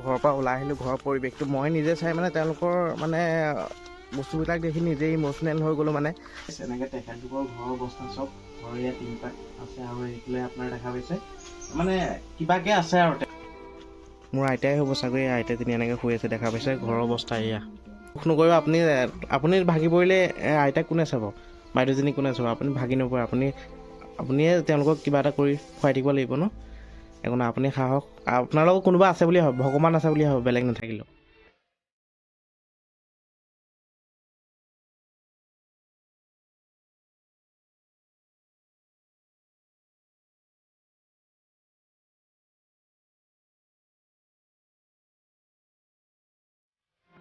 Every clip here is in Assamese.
ঘৰৰ পৰা ওলাই আহিলোঁ। ঘৰৰ পৰিৱেশটো মই নিজে চাই মানে তেওঁলোকৰ মানে বস্তুবিলাক দেখি নিজেই ইম'চনেল হৈ গ'লোঁ। মানে এনেকৈ তেখেতলোকৰ ঘৰৰ অৱস্থা চব ঘৰৰ ইয়াত তিনিপাত আছে আৰু এইফালে আপোনাৰ দেখা পাইছে মানে কিবাকৈ আছে আৰু মোৰ আইতাই হ'ব চাগৈ। আইতাজনী এনেকৈ শুই আছে দেখা পাইছে। ঘৰৰ অৱস্থা এয়া দুখ নকৰিব। আপুনি ভাগি পৰিলে আইতাক কোনে চাব, বাইদেউজনী কোনে চাব? আপুনি ভাগি নপৰে। আপুনিয়ে তেওঁলোকক কিবা এটা কৰি খুৱাই দিব লাগিব ন। একো নাই, আপুনি সাহস, আপোনাৰ লগত কোনোবা আছে বুলি ভাবক, ভগৱান আছে বুলি ভাবক, বেলেগ নাথাকিলেও।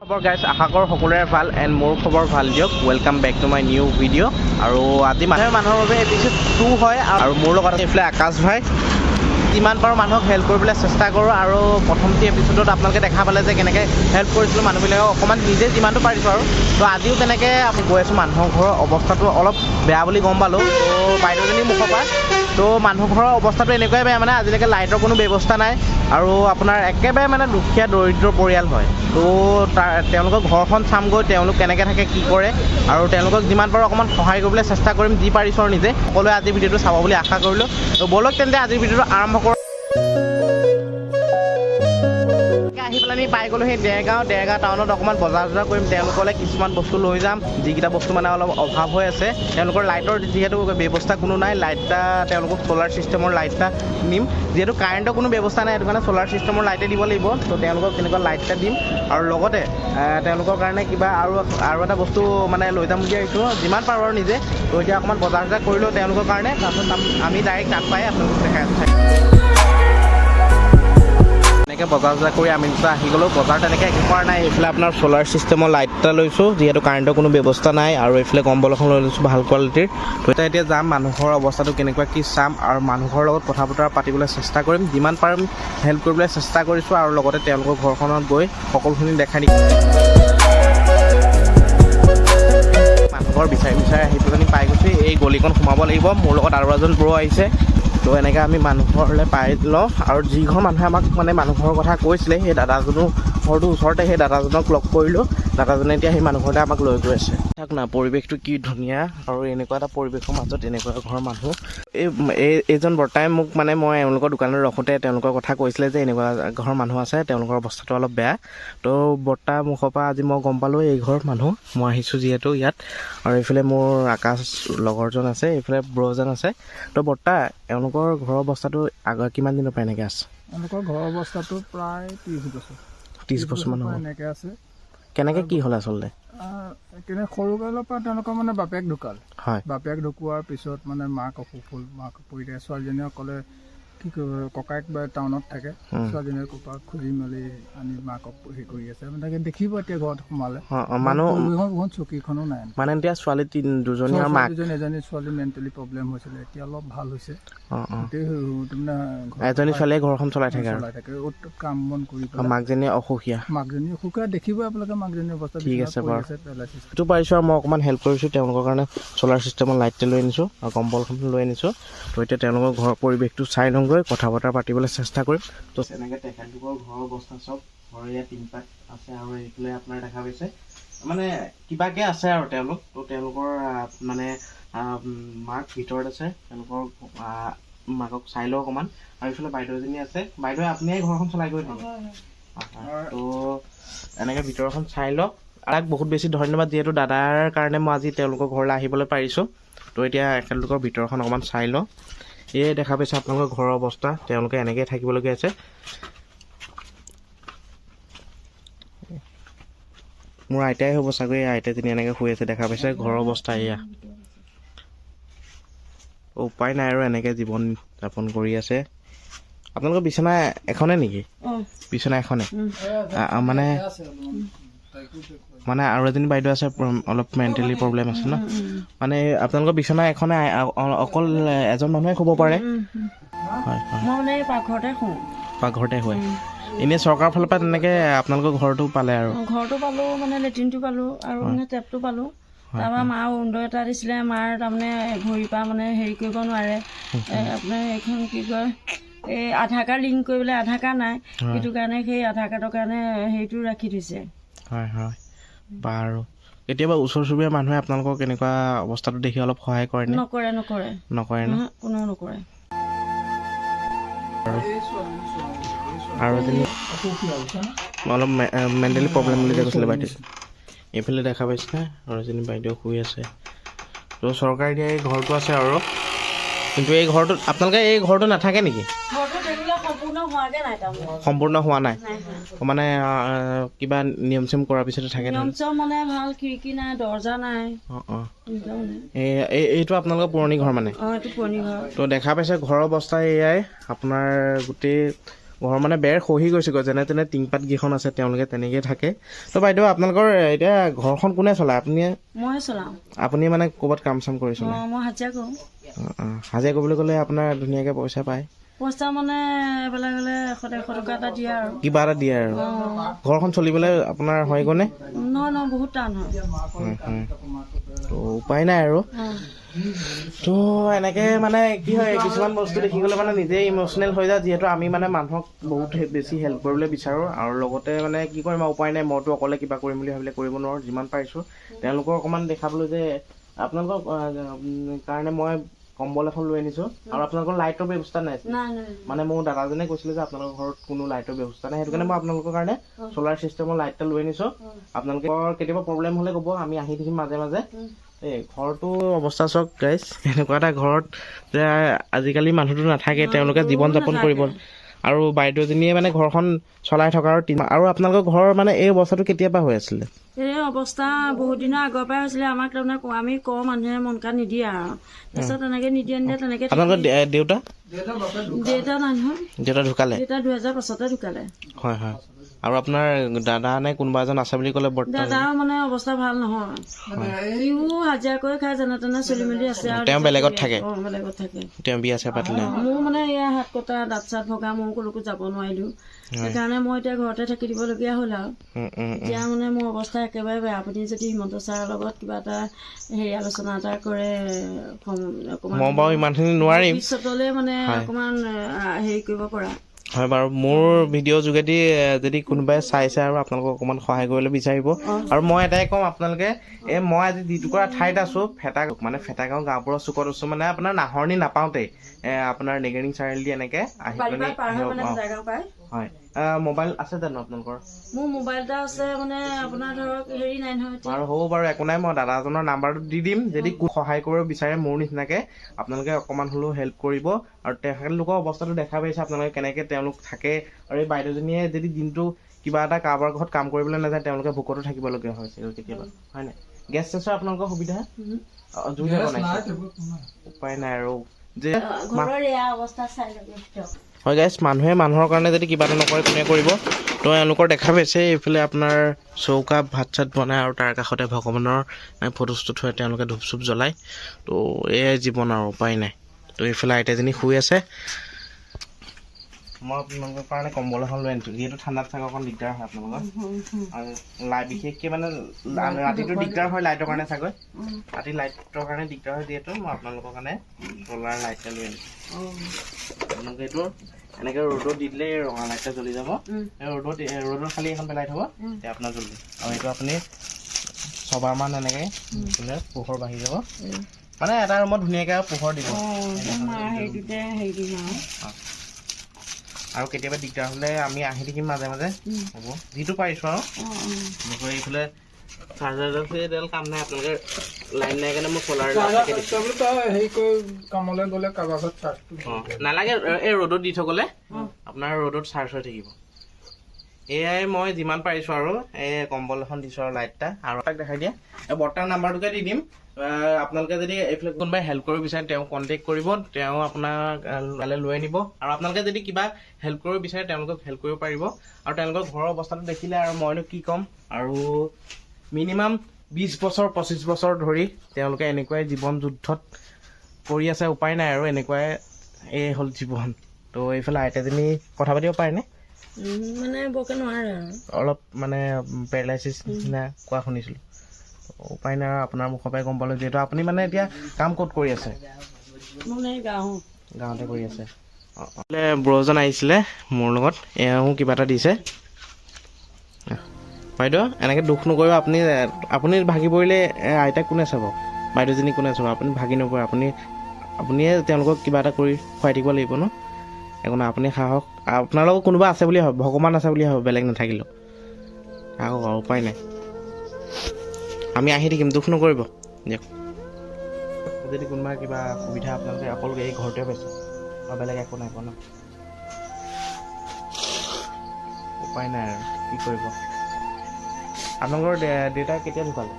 খবৰ গাইজ, আশা কৰোঁ সকলোৰে ভাল এণ্ড মোৰ খবৰ ভাল দিয়ক। Welcome back to my new video'. আৰু আজি মানুহে মানুহৰ বাবে এপিছ'ড 2 হয় আৰু মোৰ লগত এইফালে আকাশ ভাই। যিমান পাৰোঁ মানুহক হেল্প কৰিবলৈ চেষ্টা কৰোঁ আৰু প্ৰথমটি এপিছ'ডত আপোনালোকে দেখা পালে যে কেনেকৈ হেল্প কৰিছিলোঁ মানুহবিলাকক, অকণমান নিজে যিমানটো পাৰিছোঁ আৰু। তো আজিও তেনেকৈ আমি গৈ আছোঁ মানুহৰ ঘৰৰ অৱস্থাটো অলপ বেয়া বুলি গম পালোঁ তো বাইদেউজনী মুখৰ পৰা। তো মানুহ ঘৰৰ অৱস্থাটো এনেকুৱাই বেয়া মানে আজিলৈকে লাইটৰ কোনো ব্যৱস্থা নাই আৰু আপোনাৰ একেবাৰে মানে দুখীয়া দৰিদ্ৰ পৰিয়াল হয়। তো তেওঁলোকৰ ঘৰখন চামগৈ, তেওঁলোক কেনেকৈ থাকে, কি কৰে আৰু তেওঁলোকক যিমান পাৰোঁ অকণমান সহায় কৰিবলৈ চেষ্টা কৰিম, যি পাৰিছোঁ আৰু নিজে। সকলোৱে আজিৰ ভিডিঅ'টো চাব বুলি আশা কৰিলোঁ। তো ব'লক তেন্তে আজিৰ ভিডিঅ'টো আৰম্ভ কৰোঁ। আহি পেলাই আমি পাই গ'লোঁ সেই দেৰগাঁও টাউনত। অকণমান বজাৰ কৰিম, তেওঁলোকলৈ কিছুমান বস্তু লৈ যাম, যিকেইটা বস্তু মানে অলপ অভাৱ হৈ আছে। তেওঁলোকৰ লাইটৰ যিহেতু ব্যৱস্থা কোনো নাই, লাইট এটা তেওঁলোকক ছ'লাৰ ছিষ্টেমৰ লাইট এটা নিম। যিহেতু কাৰেণ্টৰ কোনো ব্যৱস্থা নাই, সেইটো কাৰণে ছ'লাৰ ছিষ্টেমৰ লাইটে দিব লাগিব। তো তেওঁলোকক তেনেকুৱা লাইট এটা দিম আৰু লগতে তেওঁলোকৰ কাৰণে কিবা আৰু এটা বস্তু মানে লৈ যাম বুলি ভাবিছোঁ, যিমান পাৰোঁ আৰু নিজে। তো এতিয়া অকণমান বজাৰ কৰিলোঁ তেওঁলোকৰ কাৰণে, তাৰপিছত আমি ডাইৰেক্ট তাত পাই আপোনালোকক দেখাই আছোঁ। এনেকৈ বজাৰ কৰি আমি আহি গ'লোঁ। বজাৰ তেনেকৈ একো কৰা নাই। এইফালে আপোনাৰ ছ'লাৰ ছিষ্টেমৰ লাইট এটা লৈছোঁ, যিহেতু কাৰেণ্টৰ কোনো ব্যৱস্থা নাই, আৰু এইফালে কম্বল এখন লৈ লৈছোঁ ভাল কোৱালিটিৰ। তো এতিয়া যাম মানুহৰ অৱস্থাটো কেনেকুৱা কি চাম আৰু মানুহৰ লগত কথা বতৰা পাতিবলৈ চেষ্টা কৰিম, যিমান পাৰিম হেল্প কৰিবলৈ চেষ্টা কৰিছোঁ আৰু লগতে তেওঁলোকৰ ঘৰখনত গৈ সকলোখিনি দেখাই দিম। মানুহঘৰ বিচাৰি আহি পেলাই পাই গৈছোঁ। এই গলিখন সোমাব লাগিব। মোৰ লগত আৰু এজন ব্ৰ আহিছে। তো এনেকৈ আমি মানুহঘৰলৈ পাই লওঁ আৰু যিঘৰ মানুহে আমাক মানে মানুহঘৰৰ কথা কৈছিলে সেই দাদাজনৰ ঘৰটো ওচৰতে, সেই দাদাজনক লগ কৰিলোঁ। দাদাজনে এতিয়া সেই মানুহঘৰলৈ আমাক লৈ গৈ আছে। চাওক না পৰিৱেশটো কি ধুনীয়া আৰু এনেকুৱা এটা পৰিৱেশৰ মাজত এনেকুৱা ঘৰৰ মানুহ। এইজন বৰ্তাই মোক মানে মই এওঁলোকৰ দোকানত ৰখোঁতে তেওঁলোকৰ কথা কৈছিলে যে এনেকুৱা ঘৰৰ মানুহ আছে, তেওঁলোকৰ অৱস্থাটো অলপ বেয়া। তো বৰ্তা মুখৰ পৰা আজি মই গম পালোঁ এই ঘৰ মানুহ। মই আহিছোঁ যিহেতু ইয়াত, আৰু এইফালে মোৰ আকাশ লগৰজন আছে, এইফালে ব্ৰজন আছে। তো বৰ্তা, এওঁলোকৰ ঘৰৰ অৱস্থাটো কিমান দিনৰ পৰা এনেকৈ আছে? এওঁলোকৰ ঘৰৰ অৱস্থাটো প্ৰায় 30 বছৰ মান হ'ল এনেকৈ আছে। কেনেকৈ কি হ'ল আচলতে? সৰুকালৰ পৰা তেওঁলোকৰ মানে বাপেক ঢুকাল। হয়। বাপেক ঢুকোৱাৰ পিছত মানে মাক অসুখ হ'ল, মাক পৰিলে। ছোৱালীজনীয়ে ক'লে কি কৰিব, ককায়েক বা টাউনত থাকে, ছোৱালীজনীয়ে কোপা খুজি মেলি আনি মাকক হেৰি কৰি আছে। মানে দেখিব এতিয়া ঘৰত সোমালে বহুত চকীখনো নাই মানে। এতিয়া ছোৱালী দুজনী আৰু মাক এজনী ছোৱালী মেণ্টেলি প্ৰব্লেম হৈছিলে, এতিয়া অলপ ভাল হৈছে। এজনী ছোৱালীয়ে ঘৰখন চলাই থাকে কাম বন কৰি। মাকজনী অসুখীয়া দেখিব আপোনালোকে মাকজনীৰ অৱস্থা। ঠিক আছে বাৰু, সেইটো পাৰিছোঁ আৰু মই অকণমান হেল্প কৰিছোঁ। তেওঁলোকৰ কাৰণে ছ'লাৰ ছিষ্টেমৰ লাইটটো লৈ আনিছোঁ আৰু কম্বলখন লৈ আনিছোঁ। তো এতিয়া তেওঁলোকৰ ঘৰৰ পৰিৱেশটো চাই লওঁগৈ, কথা বতৰা পাতিবলৈ চেষ্টা কৰিম। তো এনেকৈ তেখেতলোকৰ ঘৰৰ অৱস্থা চব ঘৰৰ ইয়াত তিনিপাত আছে আৰু এইফালে আপোনাৰ দেখা পাইছে মানে কিবাকৈ আছে আৰু তেওঁলোক। তো তেওঁলোকৰ মানে মাক ভিতৰত আছে, তেওঁলোকৰ মাকক চাই লওঁ অকণমান। আৰু এইফালে বাইদেউজনী আছে। বাইদেউ আপুনিয়ে ঘৰখন চলাই গৈ থাকে? তো এনেকৈ ভিতৰখন চাই লওক। তাক বহুত বেছি ধন্যবাদ, যিহেতু দাদাৰ কাৰণে মই আজি তেওঁলোকৰ ঘৰলৈ আহিবলৈ পাৰিছোঁ। তো এতিয়া এখেতলোকৰ ভিতৰখন অকণমান চাই লওঁ। এয়ে দেখা পাইছে আপোনালোকৰ ঘৰৰ অৱস্থা, তেওঁলোকে এনেকৈ থাকিবলগীয়া আছে। মোৰ আইতাই হ'ব চাগৈ। আইতাজনী এনেকৈ শুই আছে দেখা পাইছে। ঘৰৰ অৱস্থা এয়া, উপায় নাই আৰু এনেকৈ জীৱন যাপন কৰি আছে। আপোনালোকৰ বিচনা এখনে নেকি? বিচনা এখনে মানে আৰু এজনী বাইদেউ আছে, অলপ মেণ্টেলি প্ৰব্লেম আছে ন। মানে আপোনালোকৰ বিচনা এখনে অকল এজন মানুহে শুব পাৰে? হয় হয়, পাকঘৰতে শুৱে। এনেই চৰকাৰৰ ফালৰ পৰা তেনেকৈ আপোনালোকৰ ঘৰটো পালে? আৰু ঘৰটো পালোঁ, মানে লেট্ৰিনটো পালোঁ আৰু মানে টেপটো পালোঁ। তাৰপৰা মাৰ উইণ্ডো এটা দিছিলে মাৰ তাৰমানে ভৰিৰ পৰা মানে হেৰি কৰিব নোৱাৰে আপোনাৰ এইখন কি কয় এই আধাৰ কাৰ্ড লিংক কৰিবলৈ আধাৰ কাৰ্ড নাই সেইটো কাৰণে সেই আধাৰ কাৰ্ডৰ কাৰণে হেৰিটো ৰাখি থৈছে হয় হয় বাৰু কেতিয়াবা ওচৰ চুবুৰীয়া মানুহে আপোনালোকক কেনেকুৱা অৱস্থাটো দেখি অলপ সহায় কৰে নে নকৰে নকৰে নকৰে ন কোনেও নকৰে আৰু এজনী অলপ মেণ্টেলি প্ৰব্লেম বুলি যে কৈছিলে বাইদেউ এইফালে দেখা পাইছে আৰু এজনী বাইদেউ শুই আছে তো চৰকাৰে দিয়া এই ঘৰটো আছে আৰু কিন্তু এই ঘৰটোত আপোনালোকে এই ঘৰটো নাথাকে নেকি সম্পূৰ্ণ হোৱা নাই মানে কিবা নিয়ম চিয়ম কৰাৰ পিছতে থাকে মানে ভাল খিৰিকী নাই দৰ্জা নাই এইটো আপোনালোকৰ পুৰণি ঘৰ মানে এইটো পুৰণি ঘৰ তো দেখা পাইছে ঘৰৰ অৱস্থা এয়াই আপোনাৰ গোটেই ঘৰ মানে বেৰ খহি গৈছেগৈ যেনে তেনে টিংপাত কেইখন আছে তেওঁলোকে তেনেকেই থাকে তো বাইদেউ আপোনালোকৰ এতিয়া ঘৰখন কোনে চলায় ময়ে চলাওঁ আপুনি মানে ক'ৰবাত কাম চাম কৰি চলায় মই হাজিৰা কৰোঁ হাজিৰা কৰিবলৈ গ'লে আপোনাৰ ধুনীয়াকৈ পইচা পায় পইচা মানে এইবিলাক হ'লে 100-150 টকা এটা দিয়ে আৰু কিবা এটা দিয়ে আৰু ঘৰখন চলিবলৈ আপোনাৰ হয়গৈনে নহয় বহুত টান হয় তো উপায় নাই আৰু তো এনেকৈ মানে কি হয় কিছুমান বস্তু দেখি গ'লে মানে নিজেই ইম'চনেল হৈ যায় যিহেতু আমি মানে মানুহক বহুত বেছি হেল্প কৰিবলৈ বিচাৰোঁ আৰু লগতে মানে কি কৰিম আৰু উপায় নাই মইতো অকলে কিবা কৰিম বুলি ভাবিলে কৰিব নোৱাৰোঁ যিমান পাৰিছোঁ তেওঁলোকৰ অকণমান দেখাবলৈ যে আপোনালোকৰ কাৰণে মই কম্বল এখন লৈ আনিছোঁ আৰু আপোনালোকৰ লাইটৰ ব্যৱস্থা নাই মানে মোৰ দাদাজনে কৈছিলে যে আপোনালোকৰ ঘৰত কোনো লাইটৰ ব্যৱস্থা নাই সেইটো কাৰণে মই আপোনালোকৰ কাৰণে চ'লাৰ ছিষ্টেমৰ লাইট এটা লৈ আনিছোঁ আপোনালোকৰ কেতিয়াবা প্ৰব্লেম হ'লে ক'ব আমি আহি থাকিম মাজে মাজে এই ঘৰটো অৱস্থা চাওক গাইজ এনেকুৱা এটা ঘৰত যে আজিকালি মানুহটো নাথাকে তেওঁলোকে জীৱন যাপন কৰিব আৰু বাইদেউজনীয়ে মানে ঘৰখন চলাই থকা আৰু আপোনালোকৰ ঘৰৰ মানে এই অৱস্থাটো কেতিয়াৰ পৰা হৈ আছিলে এই অৱস্থা বহুত দিনৰ আগৰ পৰাই হৈছিলে আমাক তাৰমানে আমি কওঁ মানুহে মন কাণ নিদিয়ে আৰু তাৰপিছত তেনেকে নিদিয়ে তেনেকে আপোনালোকৰ দেউতা নাই নহয় দেউতা ঢুকালে দেউতা 2005 ঢুকালে হয় হয় আৰু আপোনাৰ দাদা নে কোনোবা এজন আছে বুলি ক'লে দাদাৰ মানে অৱস্থা ভাল নহয় সিও হাজিৰা কৰি খাই যেনে তেনে চলি মেলি আছে আৰু তেওঁ বেলেগত থাকে তেওঁ বিয়া চিয়া পাতিলে মোৰ মানে এয়া হাত কটা দাঁত চাত ভগা মই ক'লৈকো যাব নোৱাৰিলো সেইকাৰণে মই এতিয়া ঘৰতে থাকি দিবলগীয়া হ'ল আৰু এতিয়া মানে মোৰ অৱস্থা একেবাৰে বেয়া আপুনি যদি হিমন্ত ছাৰৰ লগত কিবা এটা হেৰি আলোচনা এটা কৰে মই বাৰু ইমানখিনি নোৱাৰিম ভৱিষ্যতলৈ মানে অকণমান হেৰি কৰিব পৰা হয় বাৰু মোৰ ভিডিঅ'ৰ যোগেদি যদি কোনোবাই চাইছে আৰু আপোনালোকক অকণমান সহায় কৰিবলৈ বিচাৰিব আৰু মই এটাই ক'ম আপোনালোকে মই আজি যিটুকুৰা ঠাইত আছোঁ ফেটাগাঁও গাঁওপুৰৰ চুকত আছোঁ মানে আপোনাৰ নাহৰণি নাপাওঁতেই আপোনাৰ নেগেৰিং চাৰিআলি এনেকৈ আহি পেলাই হয় মোবাইল আছে জানো আপোনালোকৰ মোৰ মোবাইল এটা আছে মানে আপোনাৰ ধৰক হেৰি নাই নহয় আৰু হ'ব বাৰু একো নাই মই দাদাজনৰ নাম্বাৰটো দি দিম যদি সহায় কৰিব বিচাৰে মোৰ নিচিনাকৈ আপোনালোকে অকণমান হ'লেও হেল্প কৰিব আৰু তেখেতলোকৰ অৱস্থাটো দেখা পাইছে আপোনালোকে কেনেকৈ তেওঁলোক থাকে আৰু এই বাইদেউজনীয়ে যদি দিনটো কিবা এটা কাৰোবাৰ ঘৰত কাম কৰিবলৈ নাযায় তেওঁলোকে ভোকতো থাকিবলগীয়া হৈছিল কেতিয়াবা হয় নাই গেছ চেছৰ আপোনালোকৰ সুবিধা জুইতে বনাইছে উপায় নাই আৰু যে হয় গাইজ মানুহে মানুহৰ কাৰণে যদি কিবা এটা নকৰে কোনে কৰিব তো এওঁলোকৰ দেখা পাইছে এইফালে আপোনাৰ চৌকা ভাত চাত বনায় আৰু তাৰ কাষতে ভগৱানৰ ফটো চটো থৈ তেওঁলোকে ধূপ চুপ জ্বলায় তো এয়াই জীৱন আৰু উপায় নাই তো এইফালে আইতাজনী শুই আছে মই আপোনালোকৰ কাৰণে কম্বল এখন লৈ আনিছোঁ যিহেতু ঠাণ্ডাত থকা অকণ দিগদাৰ হয় আপোনালোকৰ আৰু বিশেষকৈ মানে ৰাতিটো দিগদাৰ হয় লাইটৰ কাৰণে চাগৈ ৰাতি লাইটৰ কাৰণে দিগদাৰ হয় যিহেতু মই আপোনালোকৰ কাৰণে চ'লাৰ লাইট এটা লৈ আনিছোঁ আপোনালোকে এইটো এনেকৈ ৰ'দত দি দিলে ৰঙা লাইট এটা জ্বলি যাব ৰ'দত খালি এখন পেলাই থ'ব তেতিয়া আপোনাৰ জ্বলিব আৰু এইটো আপুনি ছবাৰমান এনেকৈ দিলে পোহৰ বাঢ়ি যাব মানে এটা ৰুমত ধুনীয়াকৈ পোহৰ দিব আৰু কেতিয়াবা দিগদাৰ হ'লে আমি আহি থাকিম মাজে মাজে হ'ব যিটো পাৰিছোঁ আৰু এনেকৈ এইফালে চাৰ্জাৰডাল কাম নাই আপোনালোকে লাইন নাই কাৰণে মই চ'লাৰ নালাগে এই ৰ'দত দি থ'লে আপোনাৰ ৰ'দত চাৰ্জ হৈ থাকিব এয়াই মই যিমান পাৰিছোঁ আৰু এই কম্বল এখন দিছোঁ আৰু লাইট এটা আৰু তাক দেখাই দিয়া বৰ্তাৰ নাম্বাৰটোকে দি দিম আপোনালোকে যদি এইফালে কোনোবাই হেল্প কৰিব বিচাৰে তেওঁ কণ্টেক্ট কৰিব তেওঁ আপোনাক লৈ আনিব আৰু আপোনালোকে যদি কিবা হেল্প কৰিব বিচাৰে তেওঁলোকক হেল্প কৰিব পাৰিব আৰু তেওঁলোকৰ ঘৰৰ অৱস্থাটো দেখিলে আৰু মইনো কি ক'ম আৰু মিনিমাম 20 বছৰ 25 বছৰ ধৰি তেওঁলোকে এনেকুৱাই জীৱন যুদ্ধত কৰি আছে উপায় নাই আৰু এনেকুৱাই এই হ'ল জীৱন তো এইফালে আইতাজনী কথা পাতিব পাৰেনে মানে বৰকে নোৱাৰে অলপ মানে পেৰালাইচিছ নিচিনা কোৱা শুনিছিলোঁ উপায় নাই আপোনাৰ মুখৰ পৰাই গম পালোঁ যিহেতু আপুনি মানে এতিয়া কাম ক'ত কৰি আছে মানে গাঁৱতে কৰি আছে ব্ৰজন আহিছিলে মোৰ লগত এওঁ কিবা এটা দিছে বাইদেউ এনেকৈ দুখ নকৰিব আপুনি ভাগি পৰিলে আইতাক কোনে চাব বাইদেউজনী কোনে চাব আপুনি ভাগি নপৰে আপুনিয়ে তেওঁলোকক কিবা এটা কৰি খুৱাই দিব লাগিব ন একো নাই আপুনি সাহস আপোনাৰ লগত কোনোবা আছে বুলি ভাবক ভগৱান আছে বুলি ভাবক বেলেগ নাথাকিলেও থাকক আৰু উপায় নাই আমি আহি থাকিম দুখ নকৰিব দিয়ক যদি কোনোবা কিবা সুবিধা আপোনালোকে অকল এই ঘৰটোৱে পাইছে আৰু বেলেগ একো নাই পোৱা ন উপায় নাই আৰু কি কৰিব আপোনালোকৰ দেউতা কেতিয়া ঢুকালে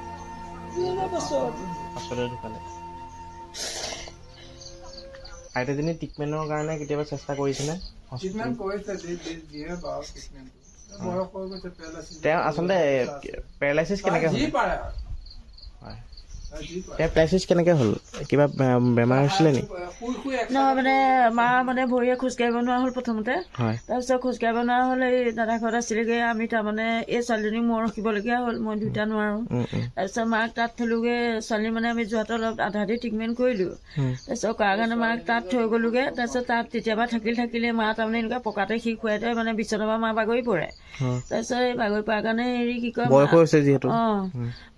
পাছতে ঢুকালে আইতাজনী ট্ৰিটমেণ্টৰ কাৰণে কেতিয়াবা চেষ্টা কৰিছেনে তেওঁ আচলতে পেৰালাইচিছ কেনেকৈ হ'ল পেৰালাইচিছ কেনেকৈ হ'ল কিবা বেমাৰ হৈছিলে নেকি নহয় মানে মা মানে ভৰিয়ে খোজকাঢ়িব নোৱাৰা হ'ল প্ৰথমতে তাৰপিছত খোজকাঢ়িব নোৱাৰা হ'ল এই দাদা ঘৰত আছিলেগৈ আমি তাৰমানে এই ছোৱালীজনীক মই ৰখিবলগীয়া হ'ল মই দুটা নোৱাৰোঁ তাৰপিছত মাক তাত থলোগৈ ছোৱালী মানে আমি যোৱাটো অলপ আধা আধি ট্ৰিটমেণ্ট কৰিলোঁ তাৰপিছত কৰাৰ কাৰণে মাক তাত থৈ গ'লোগৈ তাৰপিছত তাত কেতিয়াবা থাকিলে মা তাৰমানে এনেকুৱা পকাতে সি খুৱাই থৈ মানে বিচনাৰ পৰা মা বাগৰি পৰে তাৰপিছত এই বাগৰি পৰাৰ কাৰণে হেৰি কি কয়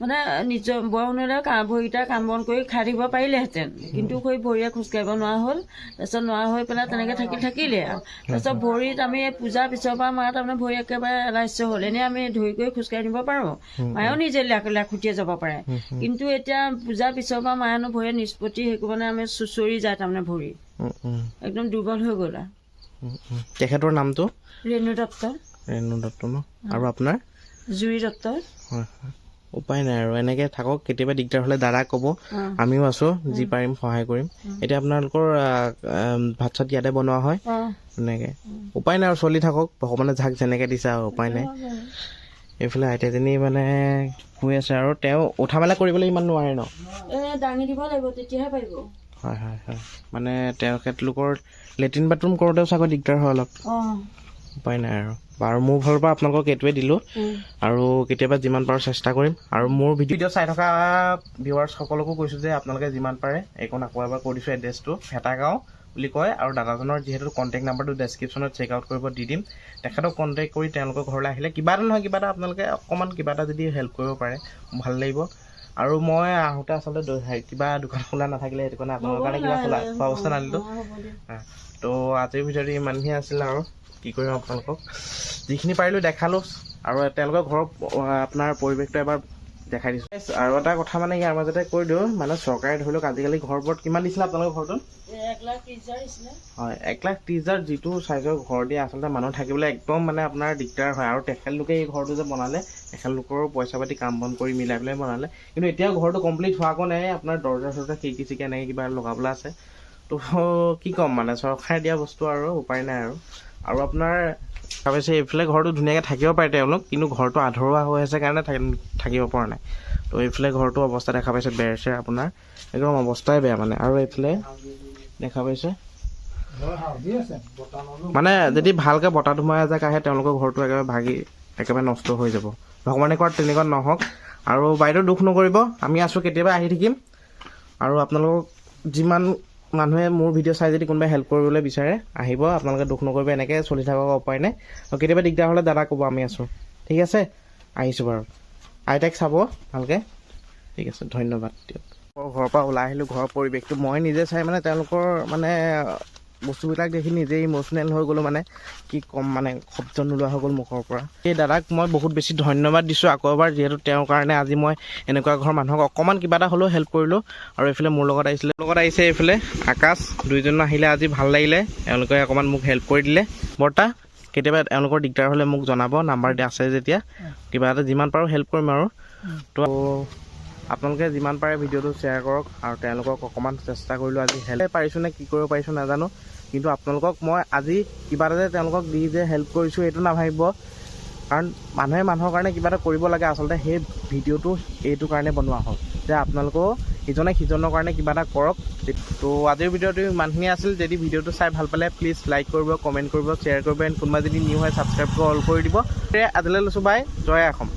মানে নিজৰ বয়স নহ'লে ভৰিকেইটা কাম বন কৰি খাই থাকিব পাৰিলেহেঁতেন কিন্তু সেই ভৰিয়ে খোজকাঢ়িব নোৱাৰা হ'ল তাৰপিছত নোৱাৰা হৈ পেলাই তেনেকৈ থাকিলে আৰু তাৰপিছত ভৰিত আমি পূজাৰ পিছৰ পৰা মাৰ তাৰমানে ভৰি একেবাৰে এলাইচ হ'ল এনেই আমি ধৰি কৰি খোজকাঢ়ি নিব পাৰোঁ মায়েও নিজে লাখুটিয়ে যাব পাৰে কিন্তু এতিয়া পূজাৰ পিছৰ পৰা মায়েনো ভৰিয়ে নিষ্পত্তি সেইটো মানে আমি চুঁচৰি যায় তাৰমানে ভৰি একদম দুৰ্বল হৈ গ'ল তেখেতৰ নামটো ৰেণু দত্ত ন আৰু আপোনাৰ জুৰি দত্ত হয় উপায় নাই আৰু এনেকৈ থাকক কেতিয়াবা দিগদাৰ হ'লে দাদাক ক'ব আমিও আছোঁ যি পাৰিম সহায় কৰিম এতিয়া আপোনালোকৰ ভাত চাত ইয়াতে বনোৱা হয় এনেকৈ উপায় নাই আৰু চলি থাকক ভগৱানে যাক যেনেকৈ দিছে আৰু উপায় নাই এইফালে আইতাজনী মানে শুই আছে আৰু তেওঁ উঠা মেলা কৰিবলৈ ইমান নোৱাৰে ন দাঙি দিব লাগিব তেতিয়াহে পাৰিব হয় মানে তেখেতলোকৰ লেট্ৰিন বাথৰুম কৰোঁতেও চাগৈ দিগদাৰ হয় অলপ উপায় নাই আৰু মোৰ ফালৰ পৰা আপোনালোকক এইটোৱে দিলোঁ আৰু কেতিয়াবা যিমান পাৰোঁ চেষ্টা কৰিম আৰু মোৰ ভিডিঅ' চাই থকা ভিউৱাৰ্ছসকলকো কৈছোঁ যে আপোনালোকে যিমান পাৰে এইকণ আকৌ এবাৰ কৈ দিছোঁ এড্ৰেছটো ভেটাগাঁও বুলি কয় আৰু দাদাজনৰ যিহেতু কণ্টেক্ট নাম্বাৰটো ডেছক্ৰিপশ্যনত চেক আউট কৰিব দি দিম তেখেতক কণ্টেক্ট কৰি তেওঁলোকৰ ঘৰলৈ আহিলে কিবা এটা নহয় কিবা এটা আপোনালোকে অকণমান কিবা এটা যদি হেল্প কৰিব পাৰে ভাল লাগিব আৰু মই আহোঁতে আচলতে কিবা দোকান খোলা নাথাকিলে সেইটো কাৰণে আপোনালোকৰ কাৰণে কিবা খোৱা বস্তু নানিলোঁ তো আজিৰ ভিডিঅ'টো ইমানখিনি আছিলে আৰু কি কৰিম আপোনালোকক যিখিনি পাৰিলোঁ দেখালোঁ আৰু তেওঁলোকৰ ঘৰৰ আপোনাৰ পৰিৱেশটো এবাৰ দেখাই দিছোঁ আৰু এটা কথা মানে ইয়াৰ মাজতে কৈ দিওঁ মানে চৰকাৰে ধৰি লওক আজিকালি ঘৰবোৰত কিমান দিছিলে আপোনালোকৰ ঘৰটোত 1,30,000 যিটো চাইজৰ ঘৰ দিয়ে আচলতে মানুহ থাকিবলৈ একদম মানে আপোনাৰ দিগদাৰ হয় আৰু তেখেতলোকে এই ঘৰটো যে বনালে তেখেতলোকৰ পইচা পাতি কাম বন কৰি মিলাই পেলাই বনালে কিন্তু এতিয়াও ঘৰটো কমপ্লিট হোৱাকো নাই আপোনাৰ দৰ্জা চৰ্জা খিৰিকি চিৰিকি এনেকৈ কিবা লগাবলৈ আছে তো কি ক'ম মানে চৰকাৰে দিয়া বস্তু আৰু উপায় নাই আৰু আপোনাৰ ভাবিছে এইফালে ঘৰটো ধুনীয়াকৈ থাকিব পাৰে তেওঁলোক কিন্তু ঘৰটো আধৰুৱা হৈ আছে কাৰণে থাকিব পৰা নাই তো এইফালে ঘৰটো অৱস্থা দেখা পাইছে বেৰ চেৰ আপোনাৰ একদম অৱস্থাই বেয়া মানে আৰু এইফালে দেখা পাইছে মানে যদি ভালকৈ বতাহ ধুমুহা এজাক আহে তেওঁলোকৰ ঘৰটো একেবাৰে নষ্ট হৈ যাব ভগৱানে কোৱাত তেনেকুৱা নহওক আৰু বাইদেউ দুখ নকৰিব আমি আছোঁ কেতিয়াবা আহি থাকিম আৰু আপোনালোকক যিমান মানুহে মোৰ ভিডিঅ' চাই যদি কোনোবাই হেল্প কৰিবলৈ বিচাৰে আহিব আপোনালোকে দুখ নকৰিব এনেকৈ চলি থাকক উপায় নাই আৰু কেতিয়াবা দিগদাৰ হ'লে দাদা ক'ব আমি আছোঁ ঠিক আছে আহিছোঁ বাৰু আইতাক চাব ভালকৈ ঠিক আছে ধন্যবাদ দিয়ক ঘৰৰ পৰা ওলাই আহিলোঁ ঘৰৰ পৰিৱেশটো মই নিজে চাই মানে তেওঁলোকৰ মানে বস্তুবিলাক দেখি নিজেই ইম'চনেল হৈ গ'লোঁ মানে কি ক'ম মানে শব্দ নোলোৱা হৈ গ'ল মুখৰ পৰা সেই দাদাক মই বহুত বেছি ধন্যবাদ দিছোঁ আকৌ এবাৰ যিহেতু তেওঁৰ কাৰণে আজি মই এনেকুৱা ঘৰৰ মানুহক অকণমান কিবা এটা হ'লেও হেল্প কৰিলোঁ আৰু এইফালে মোৰ লগত আহিছে এইফালে আকাশ দুইজন আহিলে আজি ভাল লাগিলে এওঁলোকে অকণমান মোক হেল্প কৰি দিলে বৰ্তা কেতিয়াবা এওঁলোকৰ দিগদাৰ হ'লে মোক জনাব নাম্বাৰ আছে যেতিয়া কিবা এটা যিমান পাৰোঁ হেল্প কৰিম আৰু তো আপোনালোকে যিমান পাৰে ভিডিঅ'টো শ্বেয়াৰ কৰক আৰু তেওঁলোকক অকণমান চেষ্টা কৰিলোঁ আজি হেল্প পাৰিছোঁ নে কি কৰিব পাৰিছোঁ নাজানো কিন্তু আপোনালোকক মই আজি কিবা এটা যে তেওঁলোকক দি যে হেল্প কৰিছোঁ এইটো নাভাবিব কাৰণ মানুহে মানুহৰ কাৰণে কিবা এটা কৰিব লাগে আচলতে সেই ভিডিঅ'টো এইটো কাৰণে বনোৱা হ'ল যে আপোনালোকেও ইজনে সিজনৰ কাৰণে কিবা এটা কৰক তো আজিৰ ভিডিঅ'টো ইমানখিনি আছিল যদি ভিডিঅ'টো চাই ভাল পালে প্লিজ লাইক কৰিব কমেণ্ট কৰিব শ্বেয়াৰ কৰিব এণ্ড কোনোবা যদি নিউ হয় ছাবস্ক্ৰাইব অল কৰি দিব আজিলৈ লৈছোঁ বাই জয় অসম।